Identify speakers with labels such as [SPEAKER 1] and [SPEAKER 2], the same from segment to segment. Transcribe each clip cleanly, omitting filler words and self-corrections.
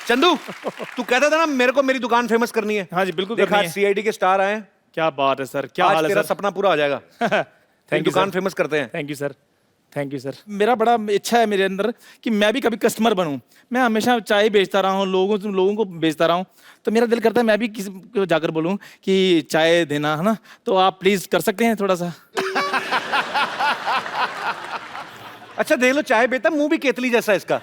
[SPEAKER 1] चंदू, तू कहता था ना मेरे को मेरी दुकान फेमस करनी है।
[SPEAKER 2] हाँ जी बिल्कुल
[SPEAKER 1] देखा,
[SPEAKER 2] करनी है।
[SPEAKER 1] सीआईडी के स्टार आए हैं।
[SPEAKER 2] क्या बात है सर, क्या
[SPEAKER 1] आज
[SPEAKER 2] हाल है
[SPEAKER 1] तेरा
[SPEAKER 2] सर।
[SPEAKER 1] सपना पूरा हो जाएगा।
[SPEAKER 2] थैंक यू
[SPEAKER 1] दुकान
[SPEAKER 2] सर।
[SPEAKER 1] फेमस करते हैं।
[SPEAKER 2] Thank you sir, thank you sir. मेरा बड़ा इच्छा है मेरे अंदर कि मैं भी कभी कस्टमर बनूं। मैं हमेशा चाय बेचता रहा हूँ, लोगों को बेचता रहा हूँ, तो मेरा दिल करता है मैं भी किसी को जाकर बोलूं कि चाय देना है ना, तो आप प्लीज कर सकते हैं थोड़ा सा।
[SPEAKER 1] अच्छा देख लो, चाय बेचता, मुंह भी केतली जैसा है इसका।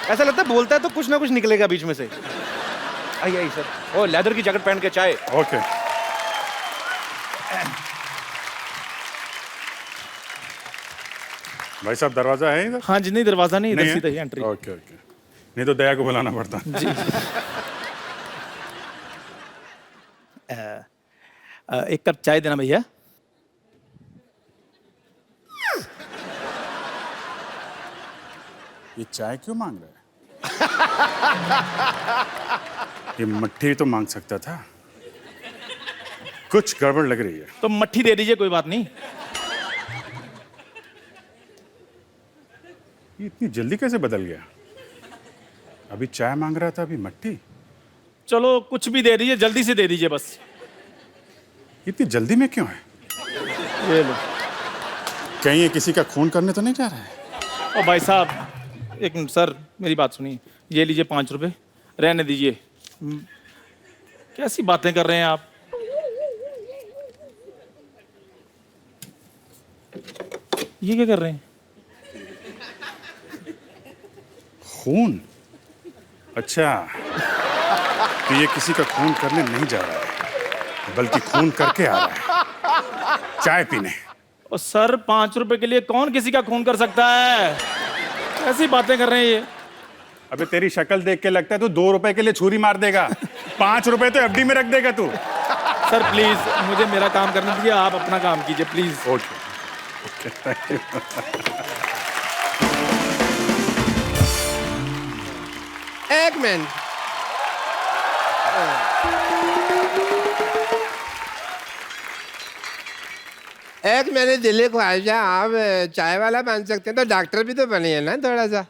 [SPEAKER 1] ऐसा लगता है बोलता है तो कुछ ना कुछ निकलेगा बीच में से। आइए आइए सर। ओ लेदर की जैकेट पहन के चाय।
[SPEAKER 3] ओके। भाई साहब दरवाजा है इधर?
[SPEAKER 2] हाँ जी, नहीं दरवाजा नहीं, इधर
[SPEAKER 3] नहीं
[SPEAKER 2] सीधा ही
[SPEAKER 3] है?
[SPEAKER 2] एंट्री।
[SPEAKER 3] ओके ओके, नहीं तो दया को बुलाना पड़ता।
[SPEAKER 2] जी। एक कप चाय देना भैया।
[SPEAKER 3] ये चाय क्यों मांग रहा है? ये मट्ठी तो मांग सकता था। कुछ गड़बड़ लग रही है।
[SPEAKER 2] तो मट्ठी दे दीजिए, कोई बात नहीं।
[SPEAKER 3] ये इतनी जल्दी कैसे बदल गया? अभी चाय मांग रहा था, अभी मट्ठी।
[SPEAKER 2] चलो कुछ भी दे दीजिए, जल्दी से दे दीजिए बस।
[SPEAKER 3] इतनी जल्दी में क्यों है?
[SPEAKER 2] ये लो।
[SPEAKER 3] कहीं ये किसी का खून करने तो नहीं जा रहा है?
[SPEAKER 2] ओ भाई साहब, एक मिनट सर, मेरी बात सुनिए। ये लीजिए 5 रुपए, रहने दीजिए। कैसी बातें कर रहे हैं आप? ये क्या कर रहे हैं?
[SPEAKER 3] खून? अच्छा, तो ये किसी का खून करने नहीं जा रहा है, बल्कि खून करके आ रहा है चाय पीने।
[SPEAKER 2] ओ सर, 5 रुपए के लिए कौन किसी का खून कर सकता है? ऐसी बातें कर रहे हैं ये।
[SPEAKER 3] अबे तेरी शक्ल देख के लगता है तू 2 रुपए के लिए छुरी मार देगा। 5 रुपए तो एफडी में रख देगा तू।
[SPEAKER 2] सर प्लीज मुझे मेरा काम करने दीजिए, आप अपना काम कीजिए प्लीज।
[SPEAKER 3] Okay, thank you.
[SPEAKER 4] एक मिनट, एक मेरी दिल्ली ख्वाहिश है, आप चाय वाला बन सकते हैं तो डॉक्टर भी तो बनिए ना थोड़ा सा।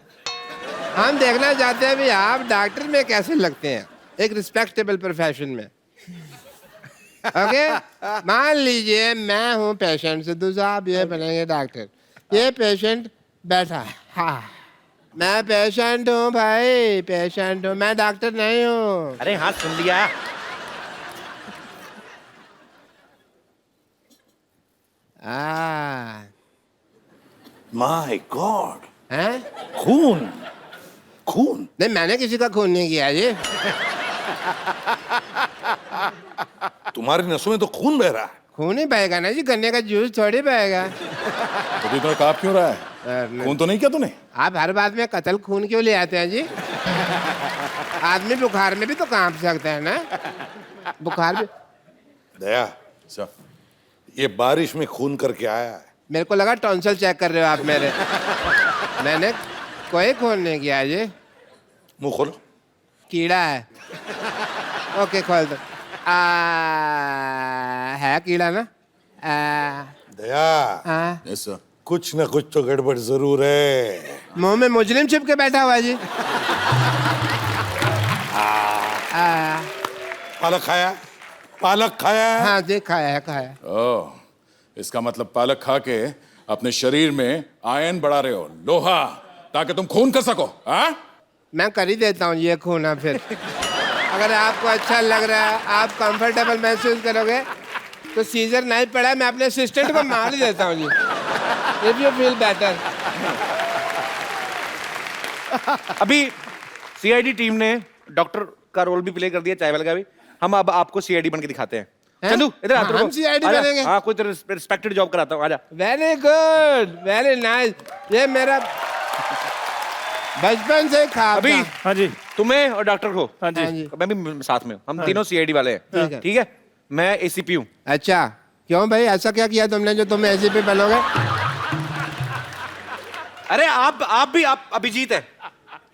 [SPEAKER 4] हम देखना चाहते हैं भी आप डॉक्टर में कैसे लगते हैं, एक रिस्पेक्टेबल प्रोफेशन में। ओके, मान लीजिए मैं हूँ पेशेंट, सिद्धू साहब ये बनेंगे डॉक्टर। ये पेशेंट बैठा है, हाँ मैं पेशेंट हूँ भाई, पेशेंट हूँ, मैं डॉक्टर नहीं हूँ।
[SPEAKER 1] अरे हाँ सुन लिया। माय गॉड,
[SPEAKER 4] हैं?
[SPEAKER 1] खून खून।
[SPEAKER 4] नहीं मैंने किसी का खून नहीं किया जी।
[SPEAKER 5] तुम्हारी नसों में तो खून बह रहा है।
[SPEAKER 4] खून ही बहेगा ना जी, गन्ने का जूस थोड़ी बहेगा।
[SPEAKER 5] तो इतना कांप क्यों रहा है? खून तो नहीं किया तूने?
[SPEAKER 4] आप हर बात में कत्ल खून क्यों ले आते हैं जी? आदमी बुखार में भी तो कांप सकता है ना, बुखार भी।
[SPEAKER 5] दया, ये बारिश में खून करके आया है।
[SPEAKER 4] मेरे को लगा टॉन्सिल चेक कर रहे हो आप मेरे। मैंने कोई खून नहीं किया जी।
[SPEAKER 5] मुंह खोलो।
[SPEAKER 4] कीड़ा है। ओके खोल दो। है कीड़ा ना?
[SPEAKER 5] दया, ऐसा कुछ ना कुछ तो गड़बड़ जरूर है।
[SPEAKER 4] मुंह में मुजरिम छिप के बैठा हुआ जी।
[SPEAKER 5] पालक खाया? पालक खाया?
[SPEAKER 4] हाँ जी खाया है, खाया।
[SPEAKER 5] ओह, इसका मतलब पालक खा के अपने शरीर में आयन बढ़ा रहे हो, लोहा, ताकि तुम खून कर सको। हाँ,
[SPEAKER 4] मैं कर ही देता हूँ ये खून। अब फिर अगर आपको अच्छा लग रहा है, आप कंफर्टेबल महसूस करोगे तो सीजर नहीं पड़ा, मैं अपने असिस्टेंट को मार ही देता हूँ जी। If you feel better.
[SPEAKER 1] अभी सीआईडी टीम ने डॉक्टर का रोल भी प्ले कर दिया, चाय वाले का भी। हम अब आपको सीआईडी बन के दिखाते हैं। चंदू इधर आ,
[SPEAKER 4] हम CID बनेंगे?
[SPEAKER 1] हाँ, कोई रिस्पेक्टेड जॉब कराता हूँ, आजा।
[SPEAKER 4] Very good, very nice. ये मेरा बचपन से ख्वाब
[SPEAKER 1] अभी
[SPEAKER 4] था।
[SPEAKER 2] हाँ जी,
[SPEAKER 1] तुम्हें और डॉक्टर को,
[SPEAKER 2] हाँ जी,
[SPEAKER 4] हाँ जी।
[SPEAKER 1] मैं भी साथ में हूँ, हम तीनों सीआईडी वाले हैं।
[SPEAKER 4] ठीक है।
[SPEAKER 1] ठीक है, मैं एसीपी हूँ।
[SPEAKER 4] अच्छा क्यों भाई, ऐसा क्या किया तुमने जो तुम ऐसे पे बनोगे?
[SPEAKER 1] अरे आप भी अभिजीत है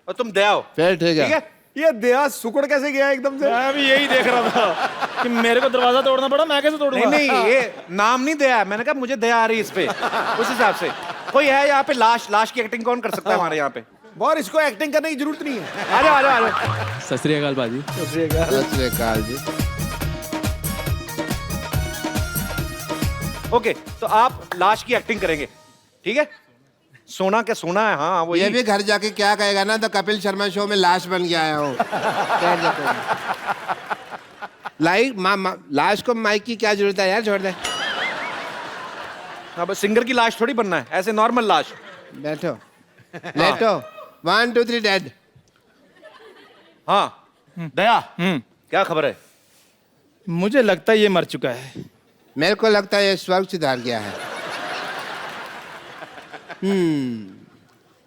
[SPEAKER 1] और तुम दया हो।
[SPEAKER 4] फिर ठीक है।
[SPEAKER 6] ये दया सुकड़ कैसे गया एकदम से?
[SPEAKER 2] मैं भी यही देख रहा था कि मेरे को दरवाजा तोड़ना पड़ा, मैं कैसे
[SPEAKER 1] नहीं
[SPEAKER 2] तोड़ूंगा?
[SPEAKER 1] नहीं, ये नाम नहीं दया है, मैंने कहा मुझे दया आ रही है इस पे, उस हिसाब से। कोई है यहाँ पे लाश की एक्टिंग कौन कर सकता है हमारे यहाँ पे?
[SPEAKER 6] और इसको एक्टिंग करने की जरूरत नहीं है।
[SPEAKER 1] आ जाओ आ जाओ आ जाओ।
[SPEAKER 2] सत श्री अकाल बाजी।
[SPEAKER 4] सत श्री अकाल जी।
[SPEAKER 1] ओके, तो आप लाश की एक्टिंग करेंगे, ठीक है? सोना क्या सोना है, हाँ वो
[SPEAKER 4] ये भी घर जाके क्या कहेगा ना, तो कपिल शर्मा शो में लाश बन के आया हूँ। लाश को माइक की क्या जरूरत है यार, छोड़ दे।
[SPEAKER 1] अब सिंगर की लाश थोड़ी बनना है, ऐसे नॉर्मल लाश।
[SPEAKER 4] बैठो लेटो। 1 2 3 डेड।
[SPEAKER 1] हाँ दया, क्या खबर है?
[SPEAKER 2] मुझे लगता है ये मर चुका है।
[SPEAKER 4] मेरे को लगता है ये स्वर्ग सुधार गया है।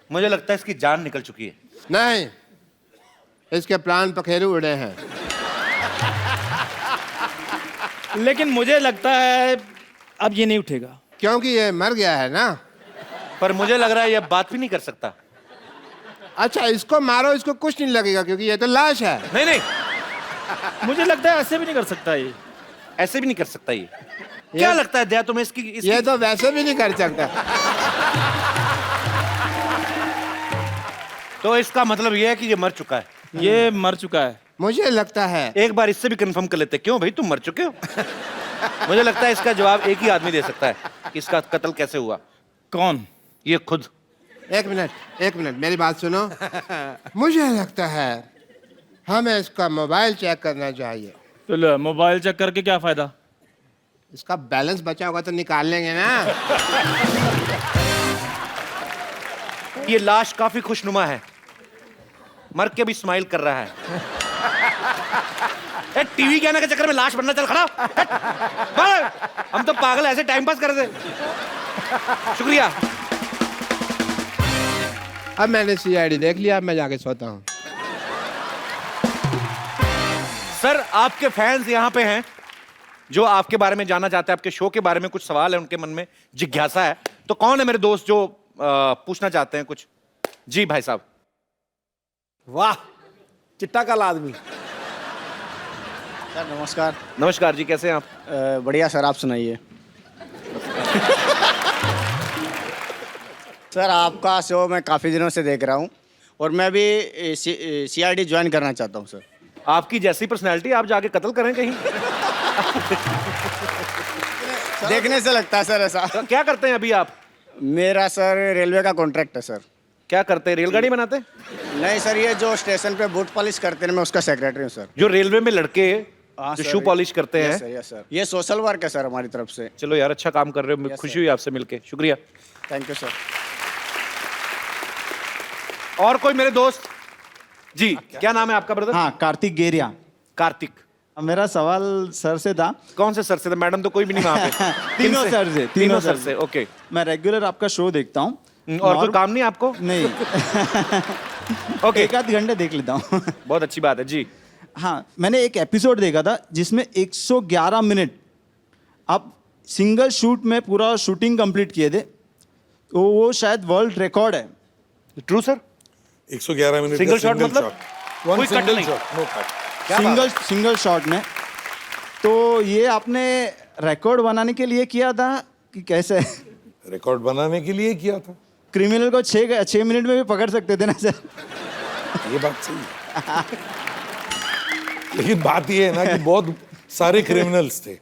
[SPEAKER 1] मुझे लगता है इसकी जान निकल चुकी है।
[SPEAKER 4] नहीं, इसके प्राण पखेरु उड़े हैं।
[SPEAKER 2] लेकिन मुझे लगता है अब ये नहीं उठेगा।
[SPEAKER 4] क्योंकि ये मर गया है ना।
[SPEAKER 1] पर मुझे लग रहा है ये बात भी नहीं कर सकता।
[SPEAKER 4] अच्छा, इसको मारो, इसको कुछ नहीं लगेगा क्योंकि ये तो लाश है।
[SPEAKER 1] नहीं नहीं,
[SPEAKER 2] मुझे लगता है ऐसे भी नहीं कर सकता ये।
[SPEAKER 1] ऐसे भी नहीं कर सकता ये। क्या लगता है दया तुम्हें इसकी
[SPEAKER 4] ये तो वैसे भी नहीं कर सकता।
[SPEAKER 1] तो इसका मतलब ये है कि ये मर चुका है।
[SPEAKER 2] ये मर चुका है।
[SPEAKER 4] मुझे लगता है
[SPEAKER 1] एक बार इससे भी कंफर्म कर लेते हैं। क्यों भाई, तुम मर चुके हो? मुझे लगता है इसका जवाब एक ही आदमी दे सकता है कि इसका कत्ल कैसे हुआ।
[SPEAKER 2] कौन?
[SPEAKER 1] ये खुद।
[SPEAKER 4] एक मिनट मेरी बात सुनो। मुझे लगता है हमें इसका मोबाइल चेक करना चाहिए।
[SPEAKER 2] तो लो, मोबाइल चेक करके क्या फायदा?
[SPEAKER 4] इसका बैलेंस बचा होगा तो निकाल लेंगे ना।
[SPEAKER 1] ये लाश काफी खुशनुमा है, मर के भी स्माइल कर रहा है। टीवी के आने के चक्कर में लाश बनना, चल खड़ा हो। हम तो पागल ऐसे टाइम पास कर रहे थे। शुक्रिया।
[SPEAKER 4] अब मैंने सीआईडी देख लिया, अब मैं जाके सोता हूँ।
[SPEAKER 1] सर, आपके फैंस यहाँ पे हैं जो आपके बारे में जानना चाहते हैं, आपके शो के बारे में कुछ सवाल है उनके मन में, जिज्ञासा है। तो कौन है मेरे दोस्त जो पूछना चाहते हैं कुछ? जी भाई साहब।
[SPEAKER 6] वाह, चिट्टा काला आदमी।
[SPEAKER 7] सर नमस्कार।
[SPEAKER 1] नमस्कार जी, कैसे हैं आप?
[SPEAKER 7] बढ़िया सर, आप सुनाइए। सर आपका शो मैं काफ़ी दिनों से देख रहा हूँ और मैं भी सीआईडी ज्वाइन करना चाहता हूँ सर।
[SPEAKER 1] आपकी जैसी पर्सनैलिटी, आप जाके कत्ल करें कहीं।
[SPEAKER 7] देखने से लगता है सर ऐसा।
[SPEAKER 1] तो क्या करते हैं अभी आप?
[SPEAKER 7] मेरा सर रेलवे का कॉन्ट्रैक्ट है सर।
[SPEAKER 1] क्या करते हैं, रेलगाड़ी बनाते हैं?
[SPEAKER 7] नहीं सर, ये जो स्टेशन पे बूट पॉलिश करते हैं, मैं उसका सेक्रेटरी हूँ सर।
[SPEAKER 1] जो रेलवे में लड़के
[SPEAKER 7] हाँ
[SPEAKER 1] जो
[SPEAKER 7] सर,
[SPEAKER 1] शू पॉलिश करते हैं।
[SPEAKER 7] Yes sir. ये सोशल वर्क है सर हमारी तरफ से।
[SPEAKER 1] चलो यार, अच्छा काम कर रहे हो, खुशी हुई आपसे मिलके, शुक्रिया।
[SPEAKER 7] Thank you sir.
[SPEAKER 1] और कोई मेरे दोस्त? जी, क्या नाम है आपका ब्रदर?
[SPEAKER 8] हाँ, कार्तिक गेरिया।
[SPEAKER 1] कार्तिक।
[SPEAKER 8] मेरा सवाल सर से था।
[SPEAKER 1] कौन से सर से था? मैडम तो कोई भी नहीं वहां पे।
[SPEAKER 8] तीनों
[SPEAKER 1] किन
[SPEAKER 8] सर से।
[SPEAKER 1] तीनों सर से, ओके।
[SPEAKER 8] मैं रेगुलर आपका शो देखता हूँ।
[SPEAKER 1] और कोई काम नहीं आपको?
[SPEAKER 8] नहीं।
[SPEAKER 1] ओके,
[SPEAKER 8] एक आध घंटे देख लेता हूँ।
[SPEAKER 1] बहुत अच्छी बात है जी।
[SPEAKER 8] हाँ, मैंने एक एपिसोड देखा था जिसमें 111 मिनट आप सिंगल शूट में पूरा शूटिंग कंप्लीट किए थे। तो वो शायद वर्ल्ड रिकॉर्ड है।
[SPEAKER 1] True sir?
[SPEAKER 3] 111 minute
[SPEAKER 1] single shot मतलब कोई कट नहीं?
[SPEAKER 3] No cut.
[SPEAKER 8] सिंगल शॉट में। तो ये आपने रिकॉर्ड बनाने के लिए किया था कि कैसे?
[SPEAKER 3] रिकॉर्ड बनाने के लिए किया था।
[SPEAKER 8] क्रिमिनल को 6 मिनट में भी पकड़ सकते थे ना सर?
[SPEAKER 3] ये बात सही है। लेकिन बात ये है ना कि बहुत सारे क्रिमिनल्स थे,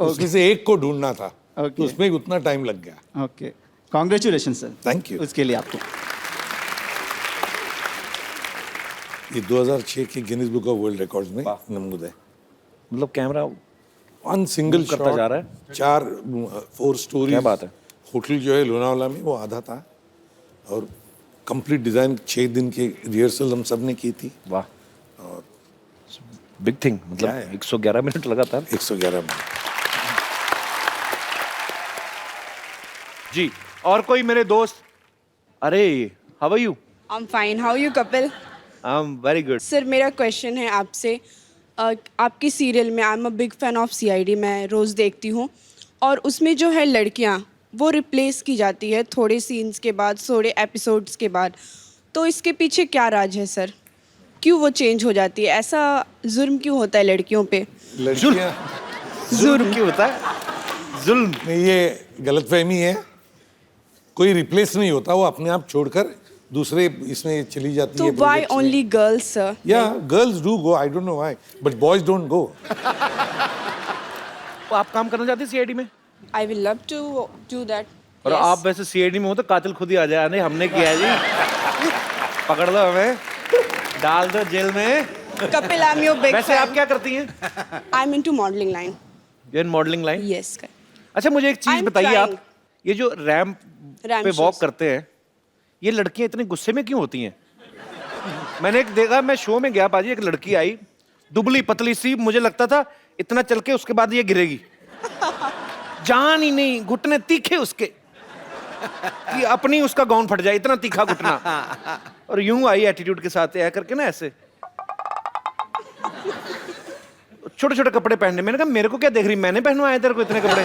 [SPEAKER 3] उसमें से एक को ढूंढना था, तो उसमें उतना टाइम लग गया।
[SPEAKER 8] Okay, congratulation sir.
[SPEAKER 3] Thank you.
[SPEAKER 8] उसके लिए आपको
[SPEAKER 3] ये 2006 के Guinness book of world records में नमूद है।
[SPEAKER 1] मतलब कैमरा
[SPEAKER 3] वन सिंगल
[SPEAKER 1] करता
[SPEAKER 3] शॉट
[SPEAKER 1] जा रहा है।
[SPEAKER 3] 4 स्टोरी।
[SPEAKER 1] क्या बात है।
[SPEAKER 3] होटल जो है लोनावाला में, वो आधा था और कंप्लीट डिजाइन 6 दिन की रिहर्सल हम सब ने की थी।
[SPEAKER 1] वाह, बिग थिंग। मतलब 111 मिनट लगातार।
[SPEAKER 3] 111 मिनट।
[SPEAKER 1] जी, और कोई मेरे दोस्त? अरे, how are you?
[SPEAKER 9] I am fine, how you Kapil?
[SPEAKER 1] I am very good.
[SPEAKER 9] Sir मेरा क्वेश्चन है आपसे। आपकी सीरियल में I am a big fan of CID, मैं रोज़ देखती हूँ, और उसमें जो है लड़कियाँ वो रिप्लेस की जाती है थोड़े सीन्स के बाद, थोड़े एपिसोड्स के बाद। तो इसके पीछे क्या राज है सर? क्यों वो चेंज हो जाती है? ऐसा जुर्म क्यों होता है लड़कियों पे?
[SPEAKER 3] लड़कियां
[SPEAKER 1] जुल्म क्यों होता है? जुल्म
[SPEAKER 3] नहीं, ये गलतफहमी है। कोई रिप्लेस नहीं होता, वो अपने आप छोड़कर
[SPEAKER 10] दूसरे इसमें चली जाती
[SPEAKER 9] तो
[SPEAKER 10] है
[SPEAKER 9] वाई
[SPEAKER 10] projects में।
[SPEAKER 9] Only girls sir?
[SPEAKER 10] या girls do go, I don't know why, but boys don't go.
[SPEAKER 1] तो आप काम करना चाहते हैं सीआईडी में?
[SPEAKER 9] I will love to do that.
[SPEAKER 1] और आप वैसे सीआईडी में हो तो कातिल खुद ही आ जाए, नहीं हमने किया है जी, पकड़ लो हमें, डाल दो जेल में।
[SPEAKER 9] Kapil, I am your big
[SPEAKER 1] वैसे आप क्या करती हैं?
[SPEAKER 9] I am into modelling line.
[SPEAKER 1] You in modelling line?
[SPEAKER 9] Yes.
[SPEAKER 1] अच्छा मुझे एक चीज
[SPEAKER 9] I'm
[SPEAKER 1] बताइए, आप
[SPEAKER 9] trying.
[SPEAKER 1] ये जो रैंप पे
[SPEAKER 9] shows.
[SPEAKER 1] वॉक करते हैं, ये लड़कियां इतने गुस्से में क्यों होती हैं? मैंने एक देखा, मैं शो में गया पाजी, एक लड़की आई दुबली पतली सी, मुझे लगता था इतना चल के उसके बाद ये गिरेगी, जान ही नहीं, घुटने तीखे उसके कि अपनी उसका गाउन फट जाए, इतना तीखा घुटना, और यूं आई एटीट्यूड के साथ ऐ करके ना, ऐसे छोटे छोटे कपड़े पहनने। मैंने कहा मेरे को क्या देख रही, मैंने पहनवाए तेरे को इतने कपड़े?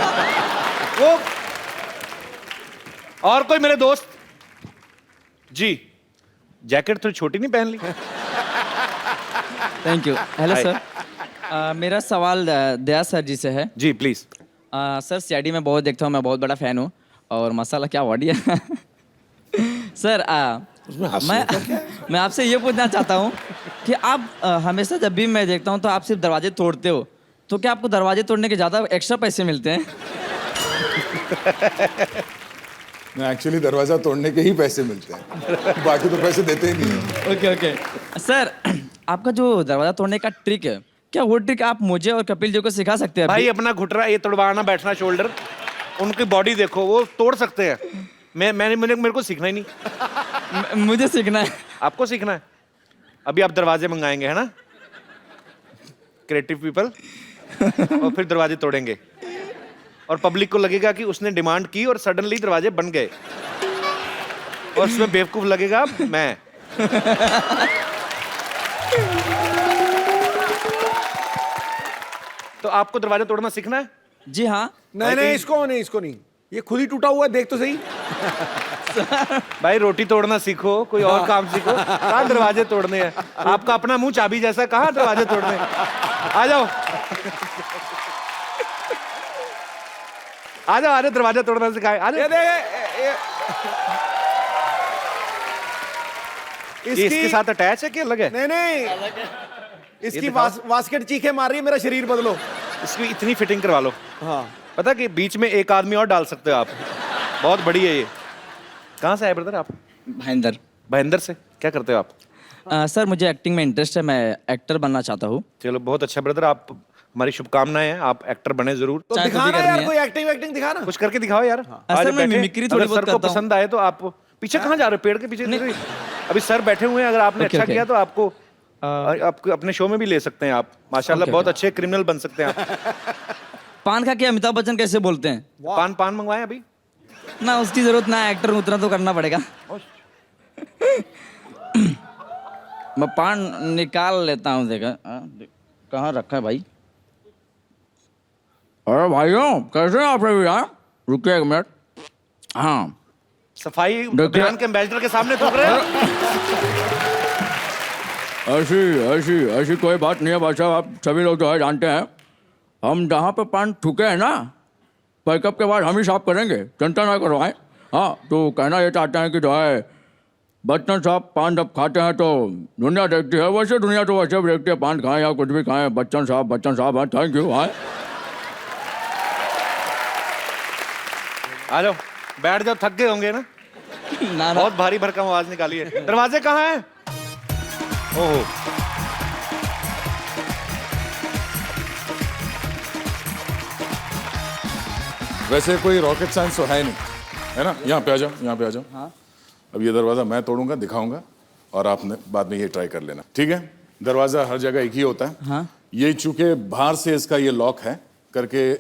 [SPEAKER 1] वो और कोई मेरे दोस्त जी, जैकेट थोड़ी छोटी नहीं पहन ली?
[SPEAKER 11] Thank you. Hello
[SPEAKER 1] Hi.
[SPEAKER 11] Sir, मेरा सवाल दया सर जी से है।
[SPEAKER 1] जी प्लीज।
[SPEAKER 11] सर सीआईडी में बहुत देखता हूँ, मैं बहुत बड़ा फैन हूँ, और मसाला क्या बॉडी है। सर मैं आपसे ये पूछना चाहता हूँ कि आप हमेशा जब भी मैं देखता हूँ तो आप सिर्फ दरवाजे तोड़ते हो, तो क्या आपको दरवाजे तोड़ने के ज़्यादा एक्स्ट्रा पैसे मिलते हैं?
[SPEAKER 5] एक्चुअली दरवाजा तोड़ने के ही पैसे मिलते हैं, बाकी तो पैसे देते ही नहीं हैं।
[SPEAKER 11] ओके ओके सर, आपका जो दरवाजा तोड़ने का ट्रिक है, क्या वो ट्रिक आप मुझे और कपिल जी को सिखा सकते हैं?
[SPEAKER 1] भाई अपना घुटना ये तोड़वाना, बैठना शोल्डर, उनकी बॉडी देखो, वो तोड़ सकते हैं। मेरे को सीखना ही नहीं।
[SPEAKER 11] मुझे सीखना है।
[SPEAKER 1] आपको सीखना है? अभी आप दरवाजे मंगाएंगे, है ना, क्रिएटिव पीपल, और फिर दरवाजे तोड़ेंगे, और पब्लिक को लगेगा कि उसने डिमांड की और सडनली दरवाजे बन गए, और उसमें बेवकूफ लगेगा मैं। तो आपको दरवाजा तोड़ना सीखना है?
[SPEAKER 11] जी हाँ।
[SPEAKER 6] नहीं, इसको नहीं, ये खुद ही टूटा हुआ है, देख तो सही।
[SPEAKER 1] भाई रोटी तोड़ना सीखो, कोई और काम सीखो, कहाँ दरवाजे तोड़ने हैं? आपका अपना मुंह चाबी जैसा, कहाँ दरवाजे तोड़ने हैं? आ जाओ आ जाओ, दरवाजा तोड़ना सिखाए, आ जाओ। ये इसके साथ अटैच है कि अलग है?
[SPEAKER 6] नहीं, इसकी वास्केट चीखे मार रही है, मेरा शरीर बदलो।
[SPEAKER 1] इसकी इतनी फिटिंग करवा लो।
[SPEAKER 6] हाँ,
[SPEAKER 1] पता कि बीच में एक आदमी और डाल सकते हो आप, बहुत बड़ी है ये। कहाँ से आए ब्रदर आप?
[SPEAKER 11] भाईंदर।
[SPEAKER 1] भाईंदर से। क्या करते हो आप?
[SPEAKER 11] सर मुझे एक्टिंग में इंटरेस्ट है, मैं एक्टर बनना चाहता हूँ।
[SPEAKER 1] चलो बहुत अच्छा ब्रदर, आप हमारी शुभकामनाएं हैं, आप एक्टर बने जरूर।
[SPEAKER 6] तो
[SPEAKER 11] चाहे
[SPEAKER 6] दिखाना
[SPEAKER 11] खुद ही
[SPEAKER 6] यार,
[SPEAKER 11] करनी
[SPEAKER 6] कोई एक्टिंग दिखाना।
[SPEAKER 1] कुछ करके दिखाओ यार।
[SPEAKER 11] सर, मैं
[SPEAKER 1] बैठे,
[SPEAKER 11] मिमिक्री
[SPEAKER 1] अगर
[SPEAKER 11] थोड़ी बहुत
[SPEAKER 1] सर को
[SPEAKER 11] करता हूँ।
[SPEAKER 1] पसंद आए तो आप पीछे कहाँ जा रहे हो? पेड़ के पीछे नहीं। अभी सर बैठे हुए हैं, अगर आपने
[SPEAKER 11] ओके,
[SPEAKER 1] अच्छा
[SPEAKER 11] ओके।
[SPEAKER 1] किया तो आपको आपको अपने शो में भी ले सकते हैं आप। माशाल्लाह
[SPEAKER 11] ओके,
[SPEAKER 1] बहुत
[SPEAKER 11] ओके।
[SPEAKER 1] अच्छे क्रिमिनल बन सकते हैं आप।
[SPEAKER 11] पान खा के अमिताभ बच्चन कैसे बोलते हैं?
[SPEAKER 1] पान मंगवाए अभी?
[SPEAKER 11] ना उसकी जरूरत ना, एक्टर उतना तो करना पड़ेगा। मैं पान निकाल लेता हूँ, देखा कहाँ रखा है भाई? अरे भाइयों कैसे हैं आप लोग यार? रुकिए एक मिनट। हाँ,
[SPEAKER 1] सफाई अभियान के एम्बेसडर के सामने थूक रहे हैं।
[SPEAKER 11] ऐसी कोई बात नहीं है भाई साहब, आप सभी लोग जो है जानते हैं, हम जहाँ पे पान थूके हैं ना, पैकअप के बाद हम ही साफ करेंगे, चिंता ना करो। आए हाँ, तो कहना ये चाहते हैं कि जो है बच्चन साहब पान जब खाते हैं तो दुनिया देखती है, वैसे दुनिया तो वैसे भी देखती है, पान खाएं या कुछ भी खाएं, बच्चन साहब हैं। Thank you. हाँ
[SPEAKER 1] आ जाओ, बैठ जाओ, थक गए होंगे ना?
[SPEAKER 11] ना
[SPEAKER 1] बहुत भारी भरकम आवाज निकाली है। दरवाजे कहाँ हैं? ओहो,
[SPEAKER 5] वैसे कोई रॉकेट साइंस तो है नहीं, है ना? यहाँ पे आ जाओ, यहाँ पे आ जाओ।
[SPEAKER 11] हाँ।
[SPEAKER 5] अब ये दरवाजा मैं तोड़ूंगा, दिखाऊंगा, और आपने बाद में ये ट्राई कर लेना, ठीक है? दरवाजा हर जगह एक ही होता है।
[SPEAKER 11] हाँ।
[SPEAKER 5] ये चूंकि बाहर से इसका ये लॉक है करके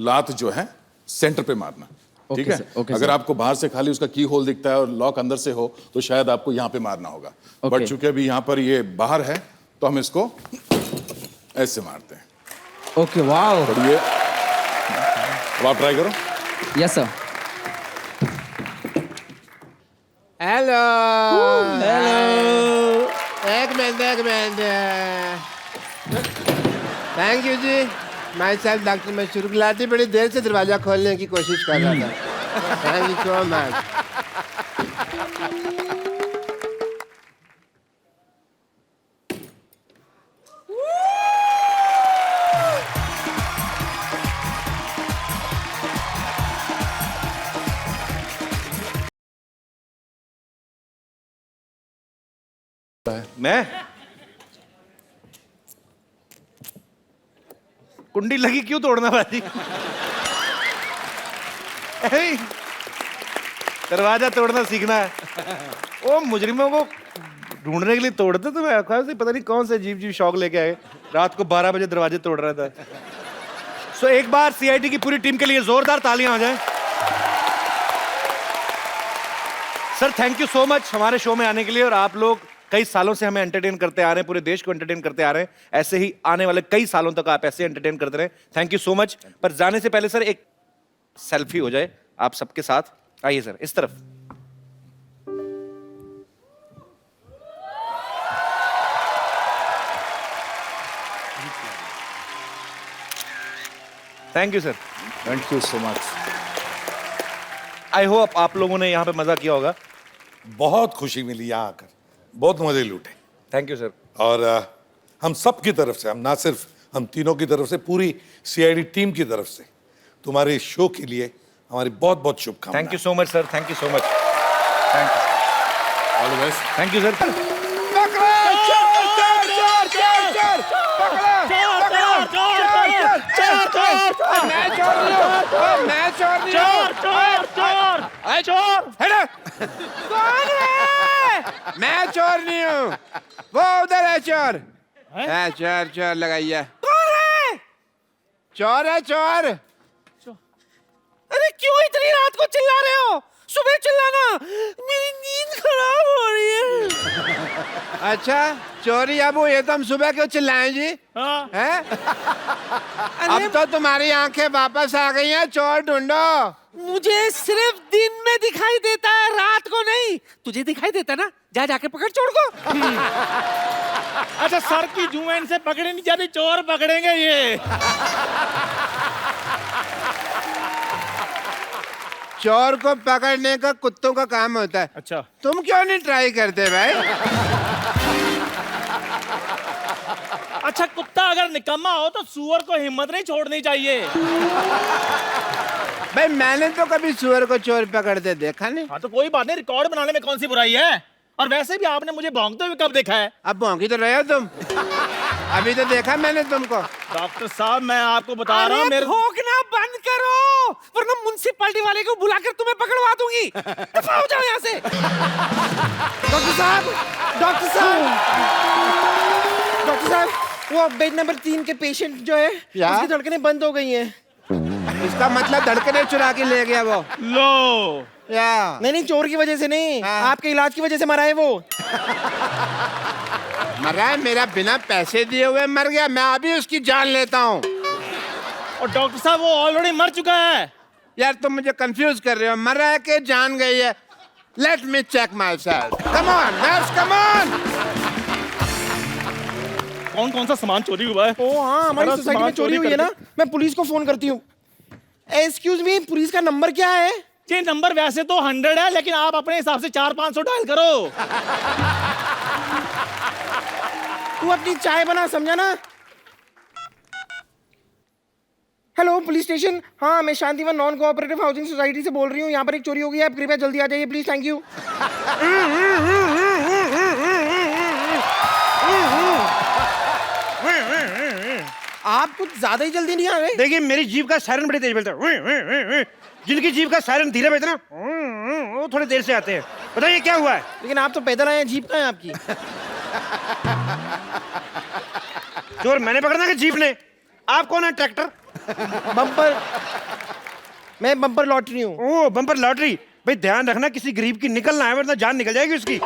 [SPEAKER 5] लात जो है सेंटर पे मारना, ठीक
[SPEAKER 11] ओके
[SPEAKER 5] है?
[SPEAKER 11] सर, ओके
[SPEAKER 5] अगर
[SPEAKER 11] सर।
[SPEAKER 5] आपको बाहर से खाली उसका की होल दिखता है और लॉक अंदर से हो तो शायद आपको यहाँ पे मारना होगा,
[SPEAKER 11] ओके।
[SPEAKER 5] बट चूंकि अभी यहाँ पर ये बाहर है तो हम इसको ऐसे मारते हैं।
[SPEAKER 11] Okay, wow.
[SPEAKER 5] और ये अब आप ट्राई करो।
[SPEAKER 11] Yes sir.
[SPEAKER 4] हेलो।
[SPEAKER 11] हेलो।
[SPEAKER 4] एक मिनट। थैंक यू जी। माई साहब डॉक्टर मशहूर गुलाटी बड़ी देर से दरवाजा खोलने की कोशिश कर रहा था। Thank you so much.
[SPEAKER 1] मैं कुंडी लगी क्यों तोड़ना भाजी? दरवाजा तोड़ना सीखना है। ओ मुजरिमों को ढूंढने के लिए तोड़ते तो मैं पता नहीं कौन से अजीब अजीब शौक लेके आए। रात को 12 बजे दरवाजे तोड़ रहा था। सो एक बार सीआईडी की पूरी टीम के लिए जोरदार तालियां हो जाएं। Sir thank you so much हमारे शो में आने के लिए। और आप लोग कई सालों से हमें एंटरटेन करते आ रहे हैं, पूरे देश को एंटरटेन करते आ रहे हैं। ऐसे ही आने वाले कई सालों तक आप ऐसे एंटरटेन करते रहे। Thank you so much. पर जाने से पहले सर एक सेल्फी हो जाए आप सबके साथ। आइए सर इस तरफ। Thank you sir.
[SPEAKER 5] Thank you so much.
[SPEAKER 1] I hope आप लोगों ने यहाँ पे मजा किया होगा।
[SPEAKER 10] बहुत खुशी मिली यहाँ आकर, बहुत मजे लूटे।
[SPEAKER 1] Thank you sir.
[SPEAKER 10] और हम सब की तरफ से, हम ना सिर्फ हम तीनों की तरफ से, पूरी सीआईडी टीम की तरफ से तुम्हारे इस शो के लिए हमारी बहुत बहुत शुभकामनाएं।
[SPEAKER 1] Thank you so much sir. Thank you so much. Thank you.
[SPEAKER 5] All the best.
[SPEAKER 1] Thank you sir.
[SPEAKER 4] मैं चोर नहीं हूँ, वो उधर है चोर। है चोर, चोर लगाइए। कौन है? चोर है चोर।
[SPEAKER 6] अरे क्यों इतनी रात को चिल्ला रहे हो? सुबह चिल्लाना, मेरी नींद खराब हो रही है।
[SPEAKER 4] अच्छा चोरी अबू, ये तो हम सुबह क्यों चिल्लाएं जी?
[SPEAKER 6] हाँ।
[SPEAKER 4] हैं? अब तो तुम्हारी आंखें वापस आ गई हैं, चोर ढूंढो।
[SPEAKER 6] मुझे सिर्फ दिन में दिखाई देता है, रात को नहीं। तुझे दिखाई देता ना? जा जाके पकड़ चोर को।
[SPEAKER 2] अच्छा सर की जुम्मन से पकड़े नहीं जाते, चोर पकड़ेंगे ये।
[SPEAKER 4] चोर को पकड़ने का कुत्तों का काम होता है।
[SPEAKER 2] अच्छा
[SPEAKER 4] तुम क्यों नहीं ट्राई करते भाई?
[SPEAKER 2] अच्छा कुत्ता अगर निकम्मा हो तो सुअर को हिम्मत नहीं छोड़नी चाहिए।
[SPEAKER 4] भाई मैंने तो कभी सुअर को चोर पकड़ते देखा नहीं।
[SPEAKER 2] हाँ तो कोई बात नहीं, रिकॉर्ड बनाने में कौन सी बुराई है। और वैसे भी आपने मुझे भौंकते हुए कब देखा है?
[SPEAKER 4] अब भौंकी तो रहे हो तुम। अभी तो देखा मैंने तुमको।
[SPEAKER 2] डॉक्टर साहब मैं आपको बता रहा हूँ,
[SPEAKER 6] अरे
[SPEAKER 2] मेरे
[SPEAKER 6] भौंकना बंद करो, वरना म्युनिसिपैलिटी वाले को बुलाकर तुम्हें पकड़वा दूंगी। दफा हो जाओ यहाँ से। डॉक्टर साहब, डॉक्टर साहब, डॉक्टर साहब, वो बेड नंबर 3 के पेशेंट जो है उसकी धड़कनें बंद हो गई हैं।
[SPEAKER 4] इसका मतलब धड़कने चुरा के ले गया वो।
[SPEAKER 2] लो
[SPEAKER 4] या
[SPEAKER 6] नहीं चोर की वजह से नहीं, आपके इलाज की वजह से मरा है वो।
[SPEAKER 4] मरा है? मेरा बिना पैसे दिए हुए मर गया? मैं अभी उसकी जान लेता हूँ।
[SPEAKER 2] और डॉक्टर साहब वो ऑलरेडी मर चुका है।
[SPEAKER 4] यार तुम मुझे कंफ्यूज कर रहे हो, मर रहा है कि जान गई है? Let me check myself. Come on nurse, come on.
[SPEAKER 2] कौन कौन सा सामान चोरी हुआ है?
[SPEAKER 6] ओ हाँ, हमारी
[SPEAKER 2] सारा
[SPEAKER 6] सोसाइटी में
[SPEAKER 2] सामान
[SPEAKER 6] चोरी हुई है ना। मैं पुलिस को फोन करती हूँ। एक्सक्यूज मी, पुलिस का नंबर क्या है?
[SPEAKER 2] ये नंबर वैसे तो 100 है, लेकिन आप अपने हिसाब से 400-500 डायल करो।
[SPEAKER 6] तू अपनी चाय बना, समझा ना? Hello police station. हाँ मैं Shantivan non cooperative housing society से बोल रही हूँ। यहाँ पर एक चोरी हो गई है, आप कृपया जल्दी आ जाइए प्लीज। Thank you. आप कुछ ज्यादा ही जल्दी नहीं आ रहे।
[SPEAKER 4] देखिए मेरी जीभ का सायरन बड़ी तेज बजता है। जिनकी जीभ का सायरन धीरे बजता है ना, वो थोड़ी देर से आते हैं। बताइए क्या हुआ है?
[SPEAKER 6] लेकिन आप तो पैदल आए हैं, जीप कहाँ है आपकी?
[SPEAKER 4] चोर मैंने पकड़ना कि जीप ने? आप कौन है? ट्रैक्टर?
[SPEAKER 6] बम्पर, मैं बम्पर लॉटरी हूँ।
[SPEAKER 4] ओह बम्पर लॉटरी। भाई ध्यान रखना किसी गरीब की निकलना है, वरना जान निकल जाएगी उसकी।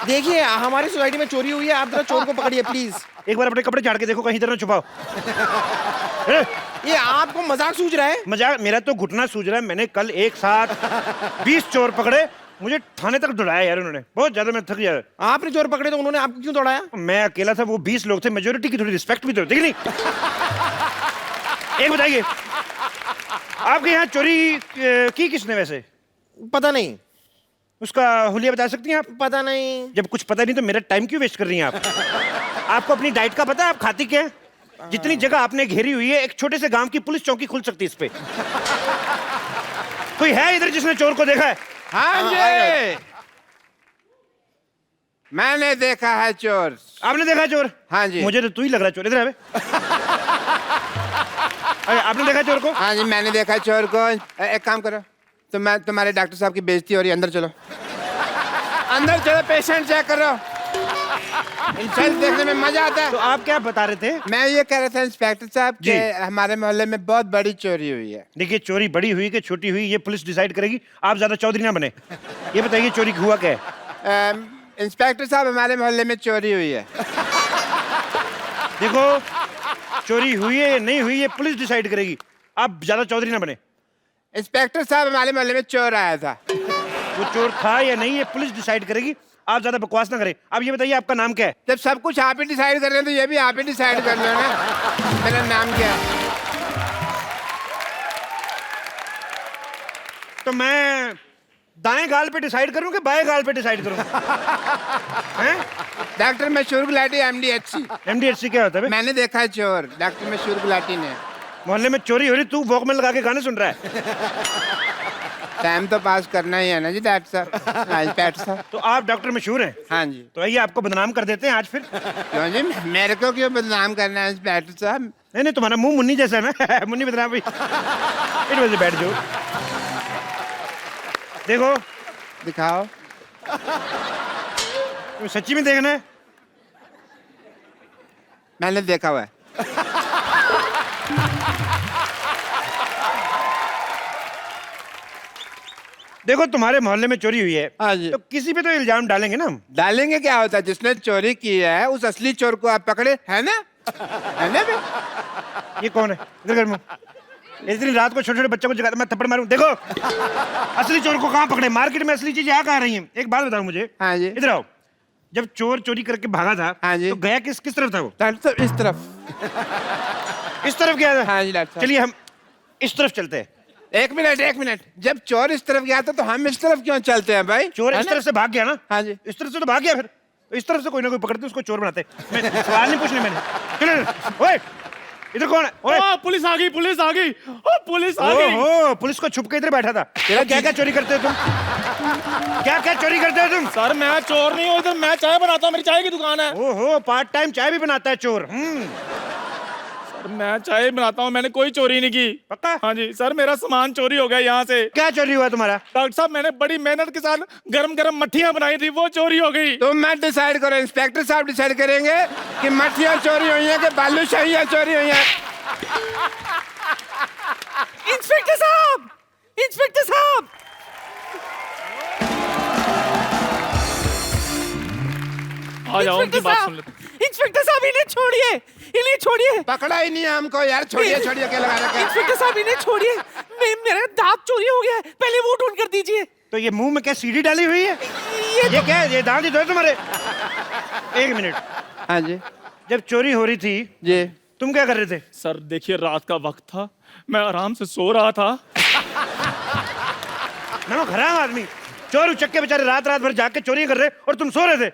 [SPEAKER 6] देखिए हमारी सोसाइटी में चोरी हुई है, आप जरा चोर को पकड़िए प्लीज।
[SPEAKER 4] एक बार अपने कपड़े झाड़ के देखो, कहीं इधर ना छुपाओ।
[SPEAKER 6] ये आपको मजाक सूझ रहा है?
[SPEAKER 4] मजाक? मेरा तो घुटना सूझ रहा है। मैंने कल एक साथ 20 चोर पकड़े, मुझे थाने तक दौड़ाया यार उन्होंने। बहुत ज्यादा मैं थक गया।
[SPEAKER 6] आपने चोर पकड़े तो उन्होंने आपको क्यों दौड़ाया?
[SPEAKER 4] मैं अकेला था, वो 20 लोग थे, मेजोरिटी की थोड़ी रिस्पेक्ट भी तो होती है कि नहीं? एक बताइए, आपके यहाँ चोरी की किसने वैसे?
[SPEAKER 6] पता नहीं।
[SPEAKER 4] उसका हुलिया बता सकती हैं आप?
[SPEAKER 6] पता नहीं।
[SPEAKER 4] जब कुछ पता नहीं तो मेरा टाइम क्यों वेस्ट कर रही हैं आप? आपको अपनी डाइट का पता है? आप खाती क्या है? जितनी जगह आपने घेरी हुई है, एक छोटे से गांव की पुलिस चौकी खुल सकती है इस पे। कोई है इधर जिसने चोर को देखा है? हाँ जी। मैंने देखा है चोर।
[SPEAKER 1] आपने देखा है चोर?
[SPEAKER 4] हाँ जी।
[SPEAKER 1] मुझे तो तू ही लग रहा है चोर। इधर आ बे। अरे, आपने देखा चोर को?
[SPEAKER 4] हाँ जी मैंने देखा है चोर को। एक काम करो, तो मैं तुम्हारे डॉक्टर साहब की बेइज्जती हो रही है, अंदर चलो। अंदर चलो, पेशेंट चेक करो। इंसान देखने में मजा आता है।
[SPEAKER 1] तो आप क्या बता रहे थे?
[SPEAKER 4] मैं ये कह रहा था इंस्पेक्टर साहब
[SPEAKER 1] जी।
[SPEAKER 4] कि हमारे मोहल्ले में बहुत बड़ी चोरी हुई है।
[SPEAKER 1] देखिए, चोरी बड़ी हुई कि छोटी हुई ये पुलिस डिसाइड करेगी। आप ज्यादा चौधरी ना बने। ये बताइए चोरी हुआ क्या है?
[SPEAKER 4] इंस्पेक्टर साहब, हमारे मोहल्ले में चोरी हुई है।
[SPEAKER 1] देखो, चोरी हुई है या नहीं हुई ये पुलिस डिसाइड करेगी। आप ज्यादा चौधरी ना बने।
[SPEAKER 4] इंस्पेक्टर साहब, हमारे मोहल्ले में चोर आया था।
[SPEAKER 1] वो चोर था या नहीं ये पुलिस डिसाइड करेगी। आप ज्यादा बकवास ना करें। अब ये बताइए आपका नाम क्या है?
[SPEAKER 4] जब सब कुछ आप ही डिसाइड कर रहे हैं तो ये भी आप ही डिसाइड कर लो ना। मेरा नाम क्या है?
[SPEAKER 1] तो मैं दाएं गाल पे डिसाइड करूं कि बाएं गाल पे डिसाइड करूं? हैं?
[SPEAKER 4] डॉक्टर मशहूर गुलाटी, MDHC।
[SPEAKER 1] MDHC क्या होता है बे?
[SPEAKER 4] मैंने देखा है चोर, डॉक्टर मशहूर गुलाटी ने।
[SPEAKER 1] मोहल्ले में चोरी हो रही, तू वॉकमैन लगा के गाने सुन रहा है।
[SPEAKER 4] टाइम तो पास करना ही है ना जी डॉक्टर साहब। हाँ इंस्पेक्टर साहब।
[SPEAKER 1] तो आप डॉक्टर मशहूर हैं?
[SPEAKER 4] हाँ जी।
[SPEAKER 1] तो आइए आपको बदनाम कर देते हैं आज फिर।
[SPEAKER 4] क्यों जी, मेरे को क्यों बदनाम करना है इंस्पेक्टर साहब?
[SPEAKER 1] नहीं नहीं, तुम्हारा मुंह मुन्नी जैसा है ना। मुन्नी बदनाम भाई। It was a bad joke. देखो,
[SPEAKER 4] दिखाओ।
[SPEAKER 1] तो सच्ची में देखना है?
[SPEAKER 4] मैंने देखा हुआ है।
[SPEAKER 1] देखो, तुम्हारे मोहल्ले में चोरी हुई है।
[SPEAKER 4] हाँ जी।
[SPEAKER 1] तो किसी पे तो इल्जाम डालेंगे ना हम।
[SPEAKER 4] डालेंगे, क्या होता है? जिसने चोरी की है उस असली चोर को आप पकड़े, है ना? है ना बे?
[SPEAKER 1] ये कौन है? इधर कर मुंह। इतनी रात को छोटे छोटे बच्चों को जगा मैं थप्पड़ मारूं। देखो, असली चोर को कहाँ पकड़े? मार्केट में असली चीजें कहाँ रही हैं? एक बात बताओ मुझे।
[SPEAKER 4] हाँ जी।
[SPEAKER 1] इधर आओ। जब चोर चोरी करके भागा था,
[SPEAKER 4] हाँ जी।
[SPEAKER 1] तो गया किस किस तरफ था वो?
[SPEAKER 4] डॉक्टर साहब, इस तरफ।
[SPEAKER 1] इस तरफ गया था?
[SPEAKER 4] हाँ जी डॉक्टर साहब।
[SPEAKER 1] चलिए हम इस तरफ चलते हैं।
[SPEAKER 4] एक मिनट। जब चोर इस तरफ गया था तो हम इस तरफ क्यों चलते हैं भाई?
[SPEAKER 1] चोर
[SPEAKER 4] है
[SPEAKER 1] इस
[SPEAKER 4] ना?
[SPEAKER 1] तरफ से भाग गया ना?
[SPEAKER 4] हाँ जी।
[SPEAKER 1] इस तरफ से तो भाग गया, फिर तो इस तरफ से कोई ना कोई पकड़ते उसको चोर बनाते। मैं सवाल नहीं पूछने मैंने। चलो, ओए, इधर कौन है? ओए,
[SPEAKER 2] पुलिस आ गई, पुलिस आ गई, ओ पुलिस आ गई।
[SPEAKER 1] ओहो, पुलिस को छुप के इधर बैठा था। तेरा क्या क्या चोरी करते हो तुम? क्या क्या चोरी करते हो तुम?
[SPEAKER 2] सर मैं चोर नहीं हूँ, इधर मैं चाय बनाता हूँ, मेरी चाय की दुकान है।
[SPEAKER 1] ओहो, पार्ट टाइम चाय भी बनाता है चोर।
[SPEAKER 2] सर मैं चाय बनाता हूँ, मैंने कोई चोरी नहीं की।
[SPEAKER 1] पक्का?
[SPEAKER 2] हाँ जी सर, मेरा सामान चोरी हो गया यहाँ से।
[SPEAKER 1] क्या चोरी हुआ तुम्हारा?
[SPEAKER 2] डॉक्टर साहब, मैंने बड़ी मेहनत के साथ गरम गरम मट्ठियाँ बनाई थी, वो चोरी हो गई।
[SPEAKER 4] तो मैं डिसाइड करो, इंस्पेक्टर साहब डिसाइड करेंगे कि मट्ठियाँ चोरी हुई हैं कि बालूशाहियाँ चोरी हुई हैं।
[SPEAKER 6] इंस्पेक्टर साहब, इंस्पेक्टर साहब,
[SPEAKER 2] आ जाओ, उनकी बात सुन लेते।
[SPEAKER 6] इंस्पेक्टर साहब, इन्हें छोड़िए, इन्हें छोड़िए।
[SPEAKER 4] पकड़ा ही नहीं है हमको यार, छोड़िए क्या लगा रखा है?
[SPEAKER 6] इंस्पेक्टर साहब, इन्हें छोड़िए। मेरा दांत चोरी हो गया है, पहले वो ढूंढ कर दीजिए।
[SPEAKER 1] तो ये मुंह में क्या सीढ़ी डाली हुई है? ये क्या है? ये दांत ही तो है तुम्हारे। एक मिनट।
[SPEAKER 4] हाँ जी।
[SPEAKER 1] जब चोरी हो रही थी
[SPEAKER 4] जी।
[SPEAKER 1] तुम क्या कर रहे थे?
[SPEAKER 2] सर देखिए, रात का वक्त था, मैं आराम से सो रहा था।
[SPEAKER 1] ना खराब आदमी। चोर उचक्के बेचारे रात रात भर जाग के चोरी कर रहे और तुम सो रहे थे।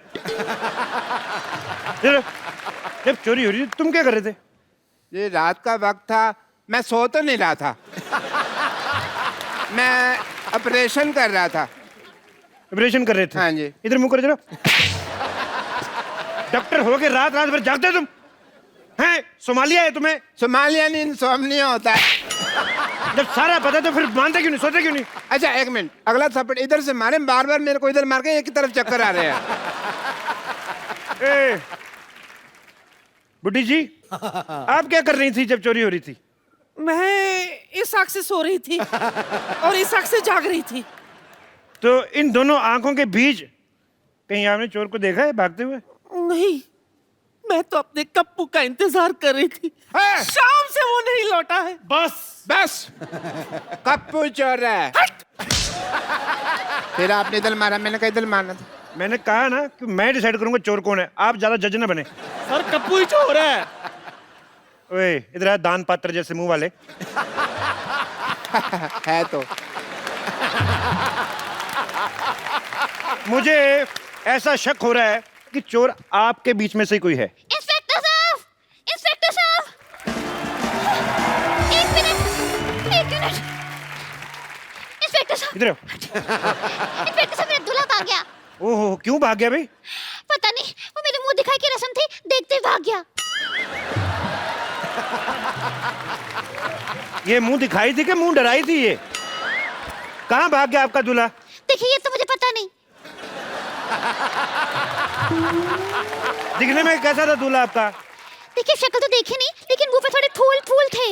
[SPEAKER 1] जब चोरी हो रही थी तुम क्या कर रहे थे?
[SPEAKER 4] ये रात का वक्त था, मैं सो तो नहीं रहा था, मैं ऑपरेशन कर रहा था।
[SPEAKER 1] ऑपरेशन कर रहे थे?
[SPEAKER 4] हाँ जी।
[SPEAKER 1] इधर मुंह कर जरा। डॉक्टर हो के रात रात भर जागते तुम हैं? सोमालिया है तुम्हें?
[SPEAKER 4] सोमालिया नहीं, इंसोम्निया होता है।
[SPEAKER 1] जब सारा पता तो फिर मानते क्यों नहीं, सोते क्यों नहीं?
[SPEAKER 4] अच्छा एक मिनट, अगला थप्पड़ इधर से मारे, बार बार मेरे को इधर मार के एक ही तरफ चक्कर आ रहे हैं।
[SPEAKER 1] ए, बुड्ढी जी, आप क्या कर रही थी जब चोरी हो रही थी?
[SPEAKER 6] मैं इस आंख से सो रही थी और इस आंख से जाग रही थी।
[SPEAKER 1] तो इन दोनों आंखों के बीच कहीं आपने चोर को देखा है भागते हुए?
[SPEAKER 6] नहीं, मैं तो अपने कप्पू का इंतजार कर रही थी।
[SPEAKER 4] है?
[SPEAKER 6] शाम से वो नहीं लौटा है।
[SPEAKER 4] बस कप्पू चोर है। फिर आपने इधर मारा, मैंने कहा इधर मारना था।
[SPEAKER 1] मैंने कहा ना कि मैं डिसाइड करूंगा चोर कौन है, आप ज्यादा जज न बने।
[SPEAKER 2] सर कप्पू ही चोर है।
[SPEAKER 1] ओए, इधर आ, दान पात्र जैसे मुंह वाले।
[SPEAKER 4] है तो।
[SPEAKER 1] मुझे ऐसा शक हो रहा है कि चोर आपके बीच में से कोई है।
[SPEAKER 12] इंस्पेक्टर साहब, इंस्पेक्टर साहब, एक मिनट, इंस्पेक्टर साहब,
[SPEAKER 1] इधर आओ।
[SPEAKER 12] इंस्पेक्टर साहब, मेरा दूल्हा भाग गया।
[SPEAKER 1] ओहो, क्यों भाग गया भाई?
[SPEAKER 12] भाग गया।
[SPEAKER 1] ये मुंह दिखाई थी कि मुंह डराई थी ये? कहाँ भाग गया आपका दूल्हा?
[SPEAKER 12] देखिए ये तो मुझे पता नहीं।
[SPEAKER 1] दिखने में कैसा था दूल्हा आपका?
[SPEAKER 12] देखिए शक्ल तो देखी नहीं, लेकिन मुंह पे थोड़े फूल फूल थे।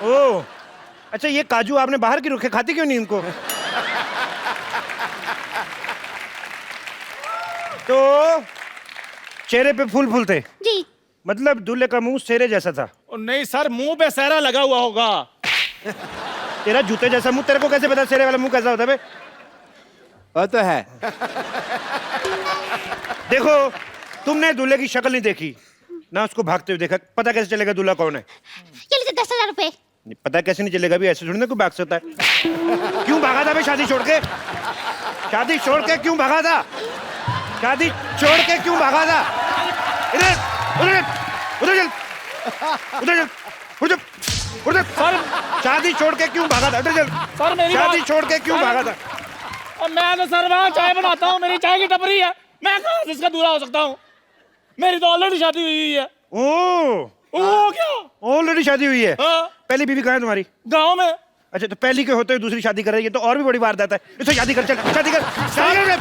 [SPEAKER 1] ओह, अच्छा ये काजू आपने बाहर की रखे, खाती क्यों नहीं इनको? तो चेहरे पे फूल फूल थे?
[SPEAKER 12] जी।
[SPEAKER 1] मतलब दूल्हे का मुंह सेरे जैसा था?
[SPEAKER 2] नहीं सर, मुंह पे सहरा लगा हुआ होगा।
[SPEAKER 1] तेरा जूते जैसा मुंह, तेरे को कैसे पता सेरे वाला मुंह कैसा होता है बे?
[SPEAKER 4] वो तो है।
[SPEAKER 1] देखो, तुमने दूल्हे की शक्ल नहीं देखी ना, उसको भागते हुए देखा, पता कैसे चलेगा दूल्हा कौन है?
[SPEAKER 12] ये लीजिए 10,000 रुपए।
[SPEAKER 1] नहीं, पता कैसे नहीं चलेगा भी? ऐसे थोड़ी ना कोई भाग सकता है। क्यों भागा था बे शादी छोड़ के? शादी छोड़ के क्यों भागा था? शादी छोड़ के क्यों भागा था? इधर उधर उधर चल, उधर चल, उधर उधर।
[SPEAKER 2] सर
[SPEAKER 1] शादी छोड़ के क्यों भागा था? उधर चल।
[SPEAKER 2] सर मेरी
[SPEAKER 1] शादी छोड़ के क्यों भागा था?
[SPEAKER 2] और मैं तो सर वहाँ चाय बनाता हूँ, मेरी चाय की टपरी है, मैं कहाँ से इसका दूल्हा हो सकता हूँ? मेरी तो ऑलरेडी शादी हुई है। ओ क्या?
[SPEAKER 1] ऑलरेडी शादी हुई है?
[SPEAKER 2] हाँ।
[SPEAKER 1] पहली बीवी कहाँ है तुम्हारी?
[SPEAKER 2] गाँव में।
[SPEAKER 1] अच्छा, तो पहली के होते हुए दूसरी शादी कर रही है, तो और भी बड़ी वारदात है। इससे शादी कर, चल शादी कर, शादी कर,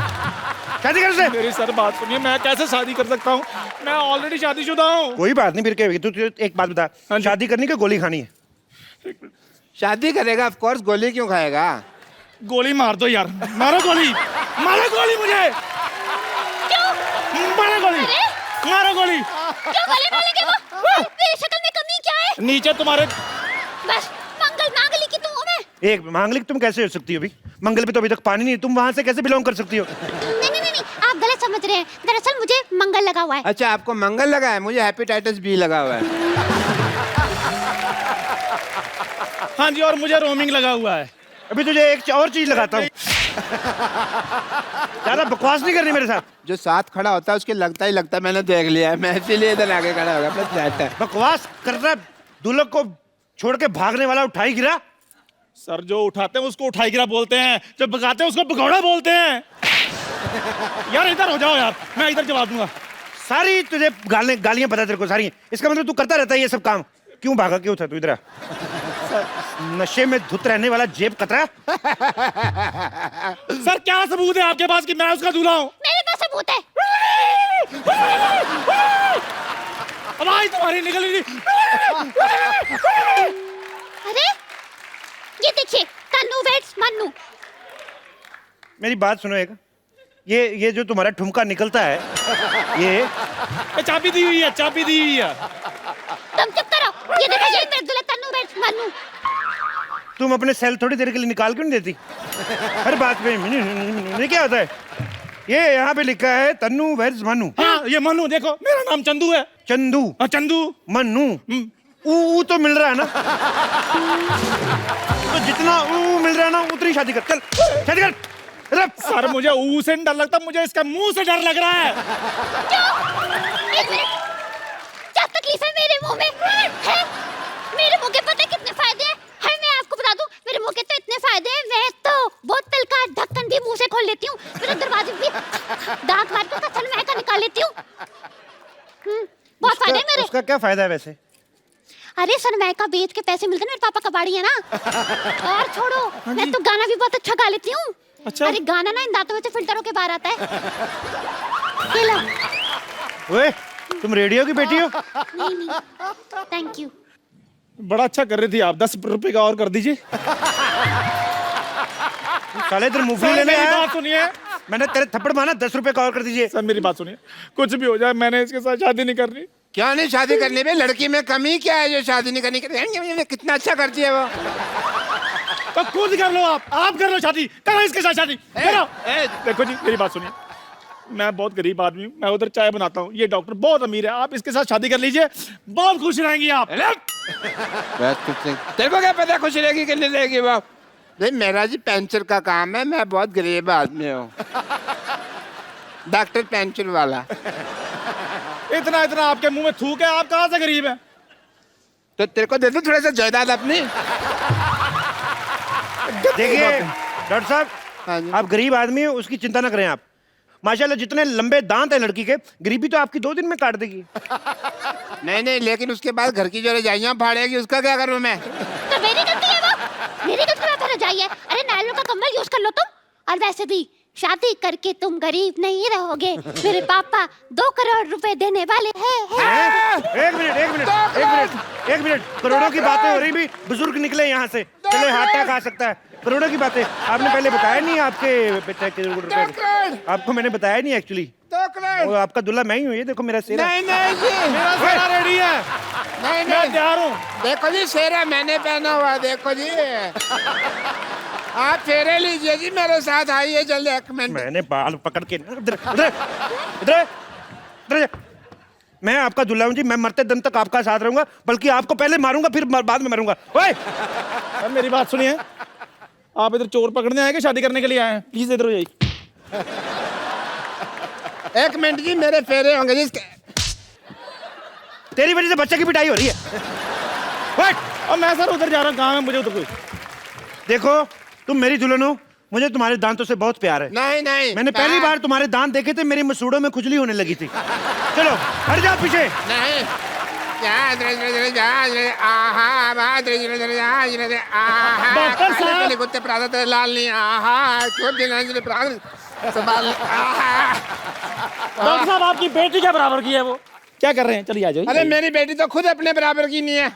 [SPEAKER 1] शादी कर से।
[SPEAKER 2] मेरी सर बात सुनिए, मैं कैसे शादी कर सकता हूँ? मैं ऑलरेडी शादीशुदा हूँ।
[SPEAKER 1] कोई बात नहीं, फिर क्या होगी? तू एक बात बता, शादी करनी कि गोली खानी है?
[SPEAKER 4] शादी करेगा ऑफ कोर्स, गोली क्यों खाएगा?
[SPEAKER 2] गोली मार दो यार, मारो गोली, मारो गोली मुझे।
[SPEAKER 12] क्यों?
[SPEAKER 2] मारो गोली, मारो गोली।
[SPEAKER 12] क्यों गोली मारेंगे वो? मेरी शक्ल में कमी क्या है?
[SPEAKER 2] नीचे तुम्हारे
[SPEAKER 12] बस मंगल नागली की तो हूँ मैं।
[SPEAKER 1] एक मांगलिक तुम कैसे हो सकती हो? अभी मंगल पे तो अभी तक पानी नहीं, तुम वहां से कैसे बिलोंग कर सकती हो?
[SPEAKER 12] नहीं, आप गलत समझ रहे हैं। दरअसल मुझे मंगल लगा हुआ है।
[SPEAKER 4] अच्छा, आपको मंगल लगा है, मुझे हेपेटाइटिस बी लगा हुआ है।
[SPEAKER 2] हाँ जी, और मुझे रोमिंग लगा हुआ है।
[SPEAKER 1] अभी तुझे एक और चीज लगाता हूँ। ज्यादा बकवास नहीं करनी मेरे साथ।
[SPEAKER 4] जो साथ खड़ा होता है उसके लगता ही लगता है, मैंने देख लिया है, मैं इसीलिए इधर आगे खड़ा होगा। अपना फ्लैट है।
[SPEAKER 1] बकवास करता है, दूल्हे को छोड़ के भागने वाला उठाई गिरा।
[SPEAKER 2] सर जो उठाते हैं उसको उठाई गिरा बोलते हैं, जो भगाते हैं उसको भगौड़ा बोलते हैं। यार इधर हो जाओ यार, मैं इधर जवाब दूंगा।
[SPEAKER 1] सारी तुझे गालियां पता तेरे को सारी। इसका मतलब तू करता रहता है ये सब काम। क्यों भागा, क्यों था तू इधर? नशे में धुत रहने वाला जेब कतरा।
[SPEAKER 2] सर क्या सबूत है आपके पास कि मैं उसका दूल्हा हूँ?
[SPEAKER 12] मेरे पास सबूत है।
[SPEAKER 2] आवाज तुम्हारी निकल रही।
[SPEAKER 12] अरे ये देखिए, तन्नू वेट्स मन्नू।
[SPEAKER 1] मेरी बात सुनो एक, ये जो तुम्हारा ठुमका निकलता है, ये
[SPEAKER 2] चाबी दी हुई है, चाबी दी हुई है।
[SPEAKER 12] तुम चुप करो। ये देखो, ये मेरे दूल्हे तन्नू वेट्स मन्नू।
[SPEAKER 1] तुम अपने सेल थोड़ी देर के लिए निकाल क्यों नहीं देती? हर बात पे ये क्या होता है? ये यहाँ पे लिखा है तन्नू वेट्स मन्नू।
[SPEAKER 2] हाँ ये मन्नू, देखो मेरा नाम चंदू है।
[SPEAKER 1] चंदू?
[SPEAKER 2] हाँ चंदू।
[SPEAKER 1] मन्नू ऊ तो मिल रहा है ना? तो जितना ऊ मिल रहा है ना, उतनी शादी कर। चल शादी कर।
[SPEAKER 2] सर मुझे ऊ से डर लगता, मुझे इसका मुंह से डर लग रहा है।
[SPEAKER 12] क्यों? एक मिनट, क्या तकलीफ है मेरे मुंह में? है? मेरे मुंह के पता कितने फायदे हैं? है, मैं आपको बता दूं, मेरे मुंह के तो इतने फायदे हैं, मैं तो बोतल का ढक्कन भी मुंह से खोल लेती हूँ, मेरे दरवाजे भी दांत मार के कचन महका निकाल लेती हूँ। बहुत फायदे हैं मेरे।
[SPEAKER 1] उसका क्या फायदा है वैसे?
[SPEAKER 12] अरे सनमाइका बेच के पैसे मिलते हैं, मेरे पापा कबाड़ी है ना। और छोड़ो, मैं तो गाना भी बहुत अच्छा गा लेती हूँ।
[SPEAKER 2] अच्छा?
[SPEAKER 12] अरे गाना ना इन दांतों में से फिल्टर होके बाहर आता है। ये लो।
[SPEAKER 1] ओए, तुम रेडियो की बेटी हो?
[SPEAKER 12] नहीं, थैंक यू।
[SPEAKER 2] बड़ा अच्छा कर रही थी आप, 10 रुपए का और कर दीजिए।
[SPEAKER 1] साले इधर मूवली
[SPEAKER 2] सर
[SPEAKER 1] लेने
[SPEAKER 2] मेरी
[SPEAKER 1] आया।
[SPEAKER 2] बात सुनिए,
[SPEAKER 1] मैंने तेरे थप्पड़ मारा, 10 रुपए का और कर दीजिए।
[SPEAKER 2] सर मेरी बात सुनिए, कुछ भी हो जाए मैंने इसके साथ शादी नहीं करनी।
[SPEAKER 4] क्या नहीं शादी करने में? लड़की में कमी क्या है जो शादी नहीं करनी? कितना अच्छा करती है वो।
[SPEAKER 2] तो खुद कर लो, आप कर लो शादी, करो इसके साथ शादी करो। देखो जी मेरी बात सुनिए, मैं बहुत गरीब आदमी हूँ, मैं उधर चाय बनाता हूँ, ये डॉक्टर बहुत अमीर है, आप इसके साथ शादी कर लीजिए, बहुत खुश रहेंगी आप।
[SPEAKER 4] तेरे को क्या पता खुश रहेगी कि नहीं रहेगी वो? नहीं, मेरा जी पेंचर का काम है, मैं बहुत गरीब आदमी हूँ। डॉक्टर पेंचर वाला।
[SPEAKER 2] इतना इतना आपके मुंह में थूक है, आप कहाँ से गरीब हैं?
[SPEAKER 4] तो तेरे को दे दो थोड़ा सा जायदाद अपनी।
[SPEAKER 1] देखिए डॉक्टर साहब, आप गरीब आदमी हैं, उसकी चिंता ना करें आप। माशाल्लाह जितने लंबे दांत है लड़की के, गरीबी तो आपकी 2 दिन में काट देगी।
[SPEAKER 4] नहीं नहीं, लेकिन उसके बाद घर की जो रजाइयाँ फाड़ेगी उसका क्या करूँ मैं?
[SPEAKER 12] तो मेरी गलती है वो, मेरी गलती है रजाई है। अरे नायलॉन का कंबल यूज कर लो तुम। और वैसे भी शादी करके तुम गरीब नहीं रहोगे, मेरे पापा 2 करोड़ रुपए देने वाले हैं।
[SPEAKER 1] एक मिनट, करोड़ों की बातें हो रही भी, बुजुर्ग निकले यहाँ से, चलो हार्ट अटैक आ सकता है। करोड़ों की बातें आपने पहले बताया नहीं, आपके बेटे के रुपए आपको मैंने बताया नहीं एक्चुअली।
[SPEAKER 4] 2 करोड़।
[SPEAKER 1] वो आपका दूल्हा मैं ही हूँ, ये देखो मेरा सेरा।
[SPEAKER 4] नहीं नहीं जी,
[SPEAKER 2] मेरा सेरा रेडी है,
[SPEAKER 4] नहीं
[SPEAKER 2] मैं
[SPEAKER 4] नहीं,
[SPEAKER 2] तैयार हूँ।
[SPEAKER 4] देखो जी सेरा मैंने पहना हुआ, देखो जी। आप फेरे लीजिए जी, मेरे साथ आइए जल्दी। 1 मिनट।
[SPEAKER 1] मैंने बाल पकड़ के इधर मैं आपका दूल्हा हूँ जी, मैं मरते दम तक आपका साथ रहूंगा, बल्कि आपको पहले मारूंगा फिर बाद में मरूंगा। ओए
[SPEAKER 2] अब मेरी बात सुनिए, आप इधर चोर पकड़ने आए कि शादी करने के लिए आए हैं? प्लीज इधर हो जाइए।
[SPEAKER 4] 1 मिनट जी, मेरे फेरे होंगे जी।
[SPEAKER 1] तेरी वजह से बच्चे की पिटाई हो रही है।
[SPEAKER 2] अब मैं सर उधर जा रहा हूँ, काम है मुझे उधर कोई।
[SPEAKER 1] देखो तुम मेरी दुल्हन हो, मुझे तुम्हारे दांतों से बहुत प्यार है।
[SPEAKER 4] नहीं नहीं,
[SPEAKER 1] मैंने पहली बार तुम्हारे दांत देखे थे, मेरी मसूड़ों में खुजली होने लगी थी। चलो हट जाओ पीछे।
[SPEAKER 4] नहीं,
[SPEAKER 2] डॉक्टर साहब,
[SPEAKER 4] कुत्ते प्रातः लाल नहीं,
[SPEAKER 2] डॉक्टर साहब आपकी बेटी के बराबर की है वो, क्या कर रहे हैं? चलिए आ जाओ।
[SPEAKER 4] अरे मेरी बेटी तो खुद अपने बराबर की नहीं है।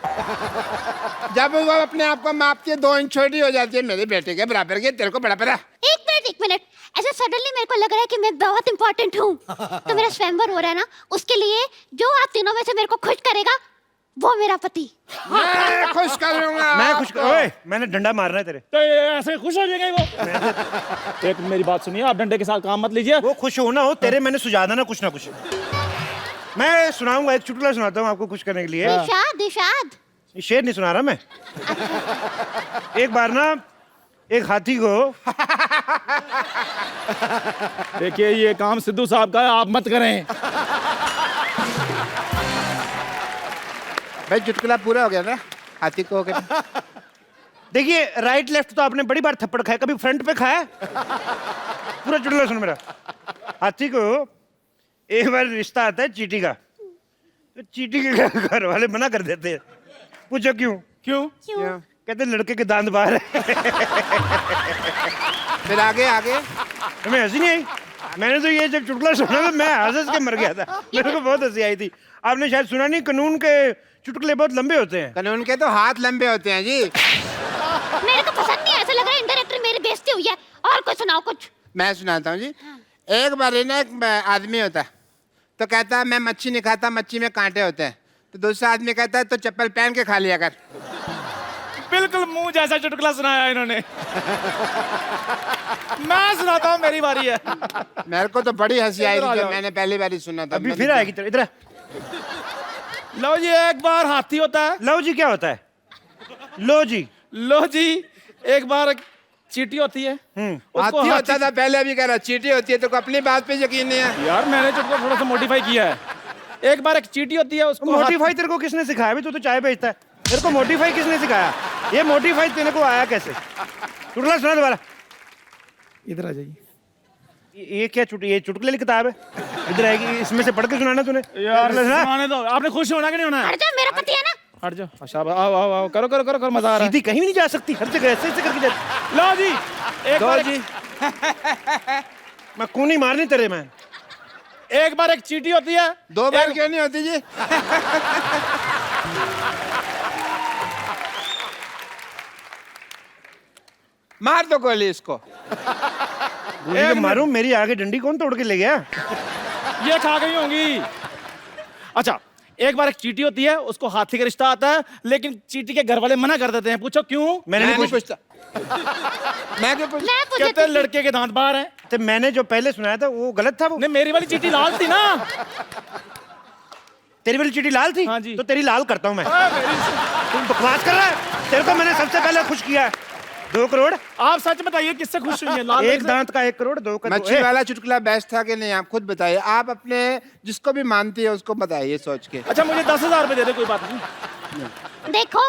[SPEAKER 4] जब वो अपने आप को मापती है 2 इंच छोटी हो जाती है, मेरी बेटी के बराबर की। तेरे को बड़ा पता?
[SPEAKER 12] एक मिनट, ऐसे सडनली मेरे को लग रहा है कि मैं बहुत इंपॉर्टेंट हूँ। तो मेरा स्वयंवर हो रहा है ना, उसके लिए जो आप तीनों में से मेरे को खुश करेगा वो मेरा पति।
[SPEAKER 4] मैं खुश करूंगा।
[SPEAKER 1] मैं खुश ओए, मैंने डंडा मारना है तेरे।
[SPEAKER 2] तो ऐसे खुश हो जाएगा वो। एक मेरी बात सुनिए, आप डंडे के साथ काम मत लीजिए।
[SPEAKER 1] वो खुश हो ना हो, तेरे मैंने सुझा देना कुछ ना कुछ। मैं सुनाऊंगा, एक चुटकुला सुनाता हूँ आपको खुश करने के लिए।
[SPEAKER 12] इरशाद।
[SPEAKER 1] शेर नहीं सुना रहा मैं। एक बार ना एक हाथी को
[SPEAKER 2] देखिए ये काम सिद्धू साहब का है, आप मत करें।
[SPEAKER 4] भाई चुटकुला पूरा हो गया ना, हाथी को हो गया।
[SPEAKER 1] देखिए राइट लेफ्ट तो आपने बड़ी बार थप्पड़ खाया, कभी फ्रंट पे खाया? पूरा चुटकुला सुन मेरा। हाथी को एक बार रिश्ता आता है चींटी का, तो चींटी के घर वाले मना कर देते हैं। पूछो क्यों?
[SPEAKER 2] क्यों?
[SPEAKER 1] कहते लड़के के दांत बाहर है।
[SPEAKER 4] फिर आगे आगे
[SPEAKER 1] तुम्हें हंसी नहीं आई? मैंने तो ये जब चुटकुला सुना तो मैं हंस के मर गया था, मेरे को बहुत हंसी आई थी। आपने शायद सुना नहीं, कानून के चुटकुले बहुत लंबे होते हैं।
[SPEAKER 4] कानून के तो हाथ लंबे होते हैं जी।
[SPEAKER 12] मेरे को पसंद नहीं, ऐसा लग रहा है इंडायरेक्टली मेरी बेइज्जती हुई है। और कुछ सुनाओ कुछ।
[SPEAKER 4] मैं सुनाता हूँ जी। एक बार ना एक आदमी होता है, तो कहता है मैं मच्छी नहीं खाता, मच्छी में कांटे होते हैं। तो दूसरा आदमी कहता है तो चप्पल पहन के खा लिया कर।
[SPEAKER 2] बिल्कुल मुंह जैसा चुटकुला सुनाया इन्होंने। मैं सुनाता हूँ, मेरी बारी है।
[SPEAKER 4] मेरे को तो बड़ी हंसी आई थी जब मैंने पहली बार सुना था।
[SPEAKER 1] अभी फिर आएगी तेरे इधर।
[SPEAKER 2] लो जी, एक बार हाथी होता है।
[SPEAKER 1] लो जी क्या होता है? लो जी।
[SPEAKER 2] लो जी, एक बार चींटी होती है।
[SPEAKER 4] हाथी होता था पहले, अभी कह रहा चींटी होती है। तो अपनी बात पे यकीन नहीं है
[SPEAKER 2] यार, मैंने चुटकुला थोड़ा सा मॉडिफाई किया है। एक बार एक चींटी होती है, उसको
[SPEAKER 1] मोडिफाई तेरे को किसने सिखाया? अभी तो चाय बेचता है, तेरे को मोडिफाई किसने सिखाया? ये मोडिफाई तेरे को आया कैसे? चुटकुला सुना दोबारा।
[SPEAKER 2] इधर आ जाइए।
[SPEAKER 1] ये क्या ये चुटकुले की किताब है? इधर आएगी, इसमें से पढ़ के सुनाना तूने।
[SPEAKER 2] यार सुनाने दो, आपने खुश होना कि नहीं होना?
[SPEAKER 12] हट जा, मेरा पति है ना।
[SPEAKER 2] हट जाओ। अच्छा आओ आओ आओ, करो करो करो करो, मजा आ रहा है।
[SPEAKER 1] सीधी कहीं भी नहीं जा सकती, हर जगह ऐसे ऐसे करके जाती।
[SPEAKER 2] लो जी, एक बार
[SPEAKER 1] जी। मैं कूनी मारनी तेरे में।
[SPEAKER 2] एक बार एक चींटी होती है।
[SPEAKER 4] 2 बार क्यों नहीं होती जी? मार दो गोली इसको।
[SPEAKER 1] गोली मारूं? मेरी आगे डंडी कौन तोड़ के ले गया?
[SPEAKER 2] ये खा गई होंगी। अच्छा, एक बार एक चींटी होती है, उसको हाथी का रिश्ता आता है, लेकिन चींटी के घर वाले मना कर देते हैं। पूछो क्यों?
[SPEAKER 1] मैंने नहीं पूछता।
[SPEAKER 4] मैं क्यों पूछ?
[SPEAKER 2] कहते लड़के के दांत बाहर हैं।
[SPEAKER 1] तो मैंने जो पहले सुनाया था वो गलत था। वो
[SPEAKER 2] नहीं, मेरी वाली चींटी लाल थी ना।
[SPEAKER 1] तेरी वाली चींटी लाल थी?
[SPEAKER 2] हाँ जी।
[SPEAKER 1] तो तेरी लाल करता हूं मैं। तुम बकवास कर रहा है। तेरे को मैंने सबसे पहले खुश किया है। 2 करोड़।
[SPEAKER 2] आप सच बताइए किससे खुश हुई है? लाल
[SPEAKER 1] एक दांत का 1 करोड़, 2 करोड़।
[SPEAKER 4] मच्छी वाला चुटकुला बेस्ट था कि नहीं? आप खुद बताइए। आप अपने जिसको भी मानती है उसको बताइए सोच के।
[SPEAKER 2] अच्छा, मुझे 10,000 रुपए दे दे, कोई बात नहीं।
[SPEAKER 12] देखो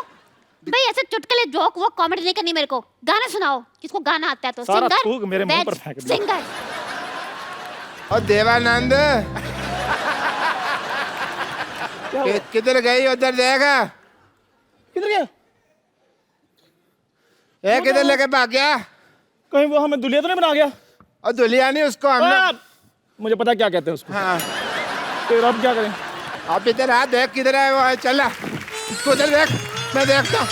[SPEAKER 12] भाई, ऐसे चुटकुले जोक वो कॉमेडी नहीं करनी मेरे को। गाना सुनाओ, किसको गाना आता है तो।
[SPEAKER 2] सारा
[SPEAKER 12] सिंगर
[SPEAKER 2] थूक मेरे मुंह पर फेंक दिया।
[SPEAKER 12] सिंगर।
[SPEAKER 4] और देवानंद किधर गई? उधर देखा
[SPEAKER 2] किधर गया?
[SPEAKER 4] किधर लेके भाग गया?
[SPEAKER 2] कहीं वो हमें दुलिया तो नहीं बना गया?
[SPEAKER 4] और दुलिया नहीं उसको हमने।
[SPEAKER 2] मुझे पता क्या कहते हैं उसको।
[SPEAKER 4] हाँ
[SPEAKER 2] तो अब क्या करें?
[SPEAKER 4] आप इधर आ, देख किधर है वो है, चला उसको उधर देख, मैं देखता हूँ।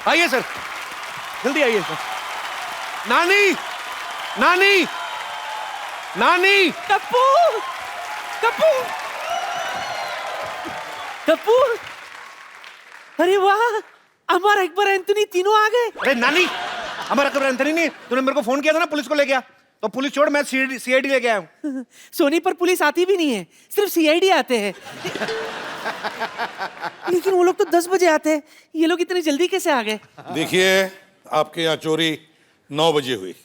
[SPEAKER 1] आइए सर, जल्दी आइए सर। नानी, नानी, नानी।
[SPEAKER 6] टप्पू, टप्पू, टप्पू। अरे वाह, अमर अकबर एंथनी तीनों आ गए।
[SPEAKER 1] अरे नानी, हमारा कब्र एंथनी नहीं, तूने मेरे को फोन किया था ना पुलिस को ले गया, तो पुलिस छोड़, मैं सीआईडी लेके आया हूँ।
[SPEAKER 6] सोनी पर पुलिस आती भी नहीं है, सिर्फ सीआईडी आते हैं। लेकिन वो लोग तो 10 बजे आते हैं, ये लोग इतनी जल्दी कैसे आ गए?
[SPEAKER 10] देखिए, आपके यहाँ चोरी 9 बजे हुई,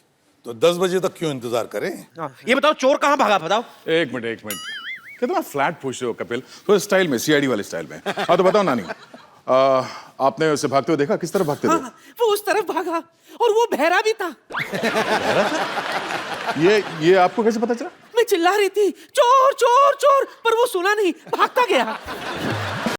[SPEAKER 10] तो 10 बजे तक क्यों इंतजार करें?
[SPEAKER 1] ये बताओ चोर कहाँ भागा, बताओ।
[SPEAKER 5] एक मिनट कितना फ्लैट पूछ रहे हो कपिल, तो स्टाइल में, सीआईडी वाले स्टाइल में। हाँ तो बताओ नानी, आपने उसे भागते हुए देखा? किस तरफ भागते थे?
[SPEAKER 6] हाँ, वो उस तरफ भागा और वो बहरा भी था।
[SPEAKER 5] ये आपको कैसे पता चला?
[SPEAKER 6] मैं चिल्ला रही थी चोर चोर चोर, पर वो सुना नहीं, भागता गया।